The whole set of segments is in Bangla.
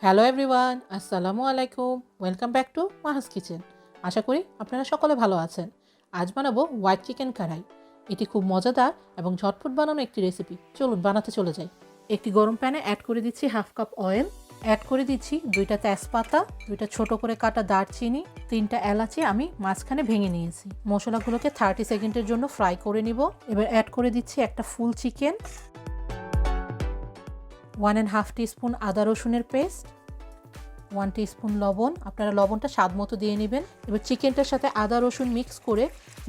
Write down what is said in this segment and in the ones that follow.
হ্যালো এভরিওয়ান, আসসালামু আলাইকুম। Welcome back to Maha's kitchen. আশা করি আপনারা সকলে ভালো আছেন। আজ বানাবো হোয়াইট চিকেন কারাই। এটি খুব মজাদার এবং ঝটপট বানানো একটি রেসিপি। চলুন বানাতে চলে যাই। একটি গরম প্যানে অ্যাড করে দিচ্ছি হাফ কাপ অয়েল, অ্যাড করে দিচ্ছি 2টা তেজপাতা, 2টা ছোট করে কাটা দারচিনি, 3টা এলাচি আমি মাঝখানে ভেঙে নিয়েছি। মশলাগুলোকে 30 সেকেন্ডের জন্য ফ্রাই করে নিব। এবার অ্যাড করে দিচ্ছি একটা ফুল চিকেন, 1.5 টিস্পুন আদা রসুনের পেস্ট, 1 টিস্পুন লবণ। আপনারা লবণটা স্বাদ মতো দিয়ে নেবেন। এবার চিকেনটার সাথে আদা রসুন মিক্স করে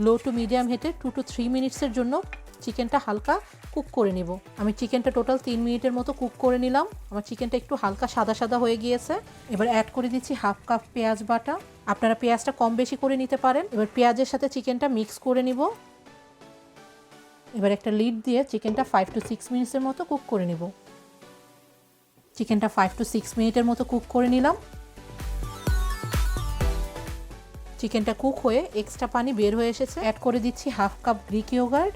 লো টু মিডিয়াম হিটে 2 to 3 মিনিটসের জন্য চিকেনটা হালকা কুক করে নিব। আমি চিকেনটা টোটাল 3 মিনিটের মতো কুক করে নিলাম। আমার চিকেনটা একটু হালকা সাদা সাদা হয়ে গিয়েছে। এবার অ্যাড করে দিচ্ছি হাফ কাপ পেঁয়াজ বাটা। আপনারা পেঁয়াজটা কম বেশি করে নিতে পারেন। এবার পেঁয়াজের সাথে চিকেনটা মিক্স করে নিব। এবার একটা লিড দিয়ে চিকেনটা 5 to 6 মিনিটসের মতো কুক করে নিব। চিকেনটা 5 to 6 মিনিটের মতো কুক করে নিলাম। চিকেনটা কুক হয়ে এক্সট্রা পানি বের হয়ে এসেছে। অ্যাড করে দিচ্ছি half cup Greek yogurt,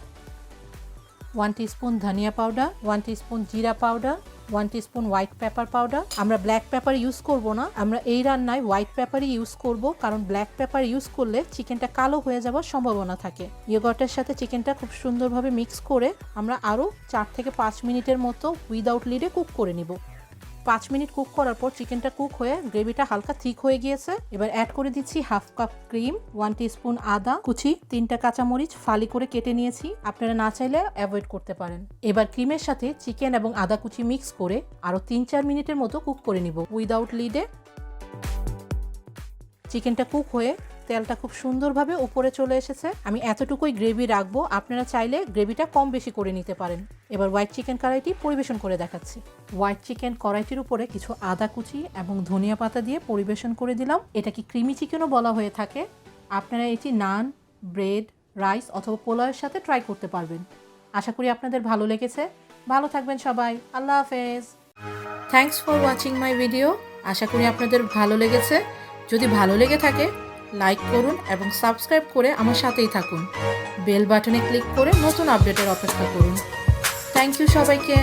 1 teaspoon ধনিয়া পাউডার, 1 টিস্পুন জিরা powder, 1 teaspoon white paper powder. আমরা ব্ল্যাক পেপার ইউজ করব না, আমরা এই রান্নায় হোয়াইট পেপারই ইউজ করব, কারণ ব্ল্যাক পেপার ইউজ করলে চিকেনটা কালো হয়ে যাওয়ার সম্ভাবনা থাকে। ইয়োগার্টের সাথে চিকেনটা খুব সুন্দরভাবে মিক্স করে আমরা আরও 4 থেকে 5 মিনিটের মতো উইদাউট লিডে কুক করে নিব। 5 মিনিট কুক করার পর চিকেনটা কুক হয়ে গ্রেভিটা হালকা থিক হয়ে গিয়েছে। এবার অ্যাড করে দিচ্ছি হাফ কাপ ক্রিম, 1 টিস্পুন আদা কুচি, 3টা কাঁচামরিচ ফালি করে কেটে নিয়েছি। আপনারা না চাইলে অ্যাভয়েড করতে পারেন। এবার ক্রিমের সাথে চিকেন এবং আদা কুচি মিক্স করে আরও 3-4 মিনিটের মতো কুক করে নিব উইদাউট লিডে। চিকেনটা কুক হয়ে তেলটা খুব সুন্দরভাবে উপরে চলে এসেছে। আমি এতটুকুই গ্রেভি রাখবো, আপনারা চাইলে গ্রেভিটা কম বেশি করে নিতে পারেন। এবার হোয়াইট চিকেন কড়াইটি পরিবেশন করে দেখাচ্ছি। হোয়াইট চিকেন কড়াইটির উপরে কিছু আদা কুচি এবং ধনিয়া পাতা দিয়ে পরিবেশন করে দিলাম। এটাকে ক্রিমি চিকেনও বলা হয়ে থাকে। আপনারা এটি নান, ব্রেড, রাইস অথবা পোলাওয়ের সাথে ট্রাই করতে পারবেন। আশা করি আপনাদের ভালো লেগেছে। ভালো থাকবেন সবাই। আল্লাহ হাফেজ। Thanks for watching my video. আশা করি আপনাদের ভালো লেগেছে। যদি ভালো লেগে থাকে লাইক করুন এবং সাবস্ক্রাইব করে আমার সাথেই থাকুন। বেল বাটনে ক্লিক করে নতুন আপডেটের অপেক্ষা করুন। থ্যাংক ইউ সবাইকে।